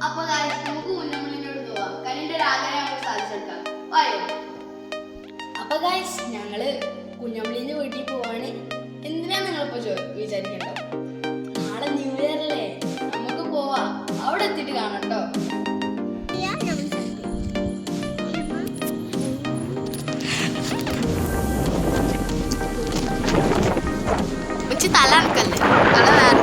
അപ്പൊ നമുക്ക് കുഞ്ഞമ്മളിനോട് പോവാം. കനിന്റെ ഒരു ആഗ്രഹം നമുക്ക് സാധിച്ചെടുക്കാം. വായോ. അപ്പൊ ഗൈസ് ഞങ്ങള് കുഞ്ഞമ്മളിന്റെ വീട്ടിൽ പോവാണ്. എന്തിനാ നിങ്ങളിപ്പോ വിചാരിക്കണ്ടോ? നാളെ ന്യൂ ഇയർ അല്ലേ, നമുക്ക് പോവാം. അവിടെ എത്തിയിട്ട് കാണാം കേട്ടോ. തല അനക്കല്ലേ, തല വേറെ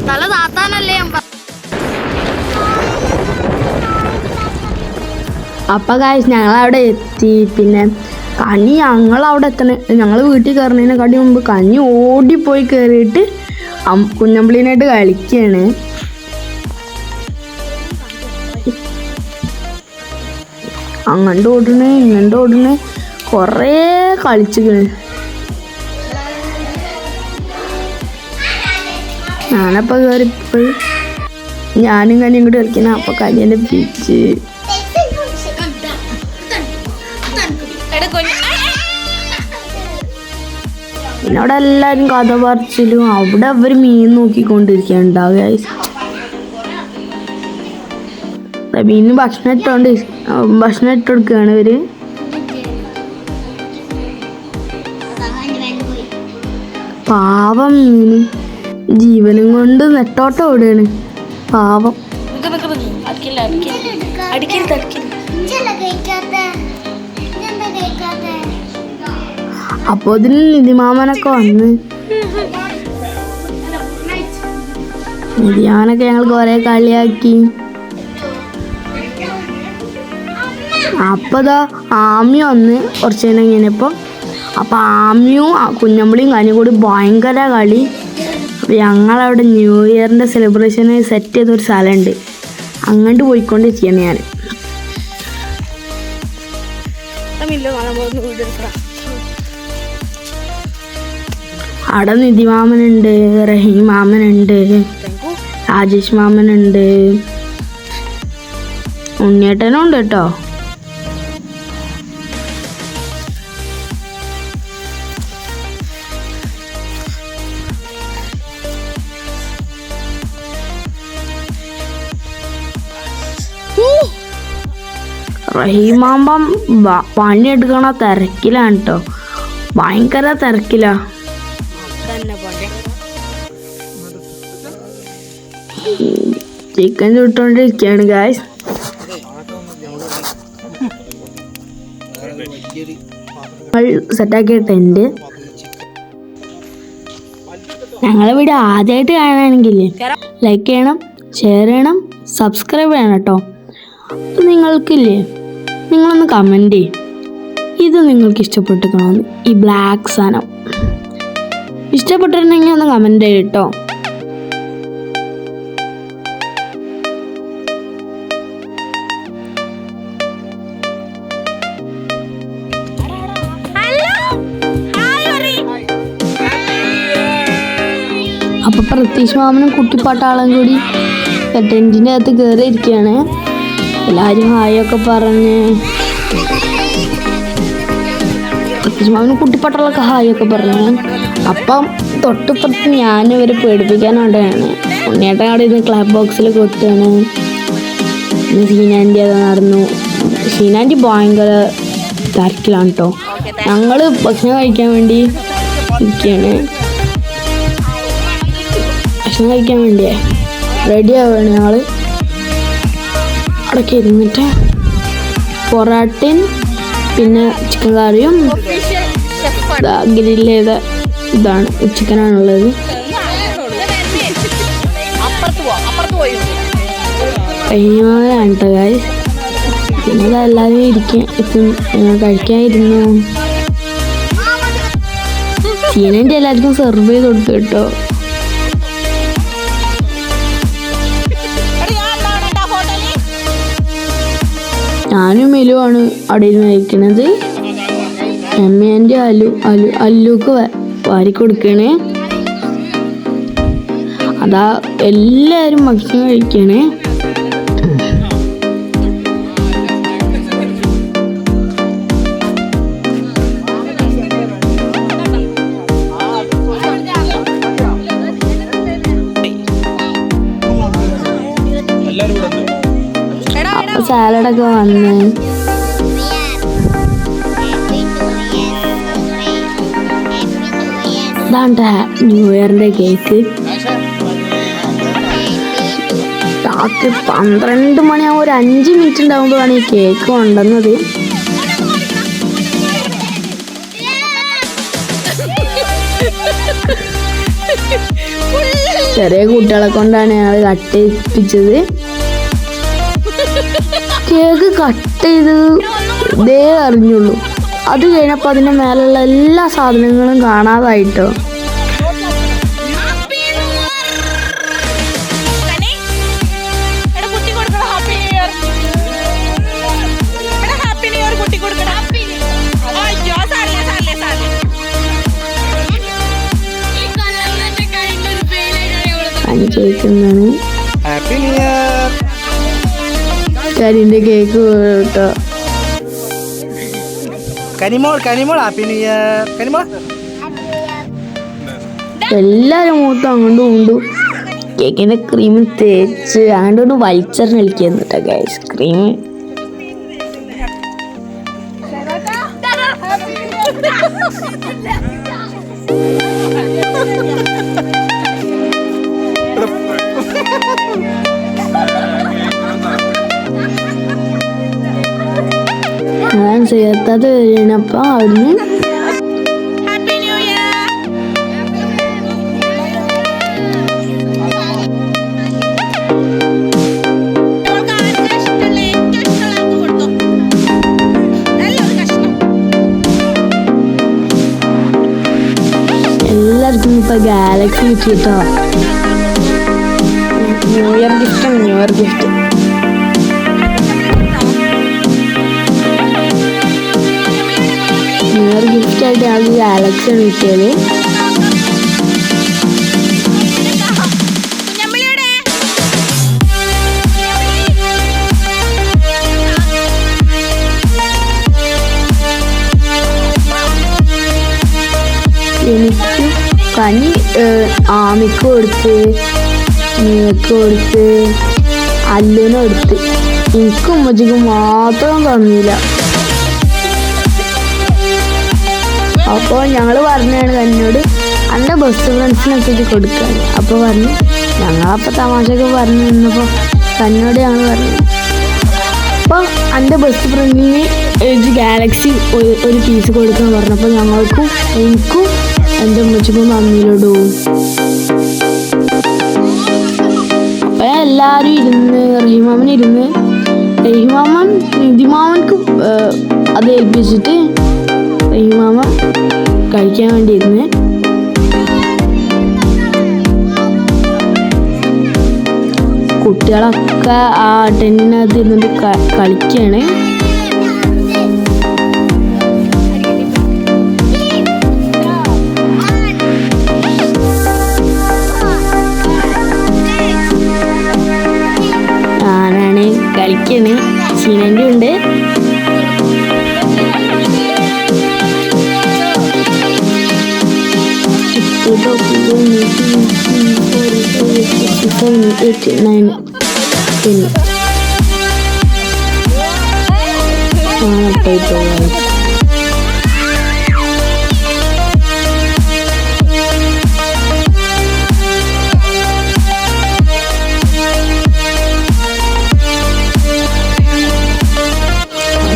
തല താത്താനല്ലേ. അപ്പം ഗൈസ് ഞങ്ങളവിടെ എത്തി. പിന്നെ കനി ഞങ്ങളവിടെ ഞങ്ങൾ വീട്ടിൽ കയറുന്നതിനെക്കാട്ടി മുമ്പ് കനി ഓടിപ്പോയി കയറിയിട്ട് കുഞ്ഞമ്പിളീനായിട്ട് കളിക്കുകയാണ്. അങ്ങോട്ട് ഓടണേ ഇങ്ങോട്ട് ഓടണേ കുറേ കളിച്ചിക്കണ്. ഞാനപ്പോൾ കയറിപ്പോയി ഞാനും കനി ഇങ്ങോട്ട് കളിക്കണം. അപ്പോൾ കനിയെന്നെ പിടിച്ച് പിന്നെ അവിടെ എല്ലാവരും കഥ പറിച്ചിലും അവിടെ അവർ മീൻ നോക്കിക്കൊണ്ടിരിക്കുകയുണ്ടാവുക. മീന് ഭക്ഷണം ഇട്ട് കൊടുക്കുകയാണ് ഇവര്. പാവം മീന് ജീവനും കൊണ്ട് നെട്ടോട്ടം ഓടുകയാണ്. പാവം. അപ്പൊ ഇതിന് നിധിമാമനൊക്കെ വന്ന് നിധിമാമനൊക്കെ ഞങ്ങൾ കുറെ കളിയാക്കി. അപ്പതാ ആമി വന്ന് കുറച്ച് നേരം കഴിഞ്ഞപ്പോൾ അപ്പം ആമിയും കുഞ്ഞമ്പിളിയും കനിയും കൂടി ഭയങ്കര കളി. അപ്പം ഞങ്ങളവിടെ ന്യൂ ഇയറിൻ്റെ സെലിബ്രേഷന് സെറ്റ് ചെയ്തൊരു സ്ഥലമുണ്ട്, അങ്ങോട്ട് പോയിക്കൊണ്ടിരിക്കുകയാണ് ഞാൻ. അവിടെ നിധി മാമനുണ്ട്, റഹീം മാമനുണ്ട്, രാജേഷ് മാമനുണ്ട്, ഉണ്ണിയേട്ടനും ഉണ്ട് കേട്ടോ. റഹീമാമ്പം പണിയെടുക്കണ തിരക്കിലാണ് കേട്ടോ, ഭയങ്കര തിരക്കിലാ. ചിക്കൻ ചുട്ടോണ്ടിരിക്കുകയാണ് ഗായ്സ്. സെറ്റാക്കിയ ടെന്റ്. ഞങ്ങളെ വീഡിയോ ആദ്യമായിട്ട് കാണുകയാണെങ്കിൽ ലൈക്ക് ചെയ്യണം, ഷെയർ ചെയ്യണം, സബ്സ്ക്രൈബ് ചെയ്യണം കേട്ടോ. അപ്പം നിങ്ങൾക്കില്ലേ നിങ്ങളൊന്ന് കമൻറ്റ് ചെയ്യും ഇത് നിങ്ങൾക്ക് ഇഷ്ടപ്പെട്ടിരിക്കണമെന്ന്. ഈ ബ്ലാക്ക് സാധനം ഇഷ്ടപ്പെട്ടിട്ടുണ്ടെങ്കിൽ ഒന്ന് കമൻറ്റ് ചെയ്യും കേട്ടോ. അപ്പോൾ പ്രതീഷ് മാമനും കുട്ടിപ്പാട്ടാളും കൂടി ടെൻറ്റിൻ്റെ അകത്ത് കയറി ഇരിക്കുകയാണ്. എല്ലാവരും ഹായൊക്കെ പറഞ്ഞ് പ്രതീഷ് മാമനും കുട്ടിപ്പാട്ടാളൊക്കെ ഹായൊക്കെ പറഞ്ഞു. അപ്പം തൊട്ടിപ്പുറത്ത് ഞാൻ ഇവരെ പേടിപ്പിക്കാനുണ്ടാണ്. ഉണ്ണിയേട്ടൻ അവിടെ ഇരുന്ന് ക്ലാപ്പ് ബോക്സിൽ കൊട്ടുകയാണ്. പിന്നെ ഷീനാൻറ്റി അത് നടന്നു. ഷീനാൻറ്റി ഭയങ്കര തിരക്കിലാണ് കേട്ടോ. ഞങ്ങൾ ഭക്ഷണം കഴിക്കാൻ വേണ്ടി ഇരിക്കുകയാണ്. ഭക്ഷണം കഴിക്കാൻ വേണ്ടിയേ റെഡി ആവുകയാണ് ഞങ്ങൾ. അവിടെയൊക്കെ ഇരുന്നിട്ട് പൊറാട്ടയും പിന്നെ ചിക്കൻ കറിയും ഗ്രില്ല് ചെയ്ത ഇതാണ് ചിക്കനാണുള്ളത്. കഴിഞ്ഞാണ് കേട്ടോ ഗൈസ്. പിന്നെ എല്ലാവരും കഴിക്കാനിരുന്നു. സീനൻ്റെ എല്ലാവർക്കും സെർവ് ചെയ്ത് കൊടുത്തു കേട്ടോ. ഞാനും മെലുവാണ് അവിടെ ഇരുന്ന് കഴിക്കണത്. അമ്മേൻ്റെ അല്ലുക്ക് വാരി കൊടുക്കണേ. അതാ എല്ലാവരും ഭക്ഷണം കഴിക്കണേ. സാലഡൊക്കെ വന്ന് ഇതാണ്ട ന്യൂ ഇയറിൻ്റെ കേക്ക്. രാത്രി 12 മണിയാകുമ്പോൾ ഒരു 5 മിനിറ്റ് ഉണ്ടാകുമ്പോഴാണ് ഈ കേക്ക് കൊണ്ടുവന്നത്. ചെറിയ കുട്ടികളെ കൊണ്ടാണ് ഞങ്ങൾ കട്ട് ചെയ്യിപ്പിച്ചത്. കേക്ക് കട്ട് ചെയ്തത് ഇതേ അറിഞ്ഞുള്ളൂ. അത് കഴിഞ്ഞപ്പോൾ അതിൻ്റെ മേലുള്ള എല്ലാ സാധനങ്ങളും കാണാതായിട്ടോ. ചോദിക്കുന്നതാണ് കരിന്റെ കേക്ക് കേട്ടോ. എല്ലാരും മൂത്തും അങ്ങോട്ടും കൊണ്ടു കേക്കിന്റെ ക്രീം തേച്ച് അങ്ങോട്ട് വലിച്ചെറിഞ്ഞ് കളിക്കുന്നു കേട്ടോ ഗൈസ്. ക്രീം ഞാൻ ചേർത്തത് കഴിഞ്ഞപ്പോൾ അവിടുന്ന് എല്ലാവർക്കും ഇപ്പൊ ഗാലക്സി കിട്ടിട്ടോ. New year gift new year gift ഗിഫ്റ്റായിട്ട് ഞങ്ങൾക്ക് ഗാലക്സിയാണ് കിട്ടിയത്. എനിക്ക് കനി ആമിക്ക് കൊടുത്ത്, നീക്ക് കൊടുത്ത്, അല്ലുവിന് കൊടുത്ത്. എനിക്കും ഉമ്മച്ചിക്കും മാത്രം തന്നില്ല. അപ്പോൾ ഞങ്ങൾ പറഞ്ഞാണ് കന്നോട് എൻ്റെ ബെസ്റ്റ് ഫ്രണ്ട്സിനൊക്കെ കൊടുക്കാൻ. അപ്പോൾ പറഞ്ഞു ഞങ്ങളപ്പോൾ തമാശയൊക്കെ പറഞ്ഞു നിന്നപ്പോൾ കന്നോട് ഞങ്ങൾ പറഞ്ഞു അപ്പോൾ എൻ്റെ ബെസ്റ്റ് ഫ്രണ്ടിന് ഗാലക്സി ഒരു പീസ് കൊടുക്കാൻ പറഞ്ഞപ്പോൾ ഞങ്ങൾക്കും എനിക്കും എൻ്റെ ഉമ്മച്ചിക്കും തമ്മിലിടൂ. അപ്പോൾ എല്ലാവരും ഇരുന്ന് റഹീമാമൻ നിധിമാമൻക്ക് അത് ഏൽപ്പിച്ചിട്ട് റഹീമാമ കഴിക്കാൻ വേണ്ടി ഇരുന്ന്. കുട്ടികളൊക്കെ ആ ടെന്നിനകത്ത് ഇരുന്നിട്ട് കളിക്കുകയാണ്. ഞാനാണ് കളിക്കണ്. സീനൻ്റെ ഉണ്ട്.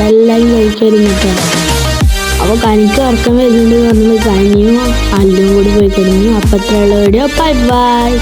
എല്ലാവരും കഴിക്കായിരുന്നു കേട്ടോ. അപ്പോൾ കനിക്ക് ഉറക്കം വരുന്നുണ്ട് പറഞ്ഞത് കനിയും അല്ലും കൂടി പോയി കഴിഞ്ഞു. അപ്പത്രയുള്ള വീഡിയോ ബൈ ബൈ.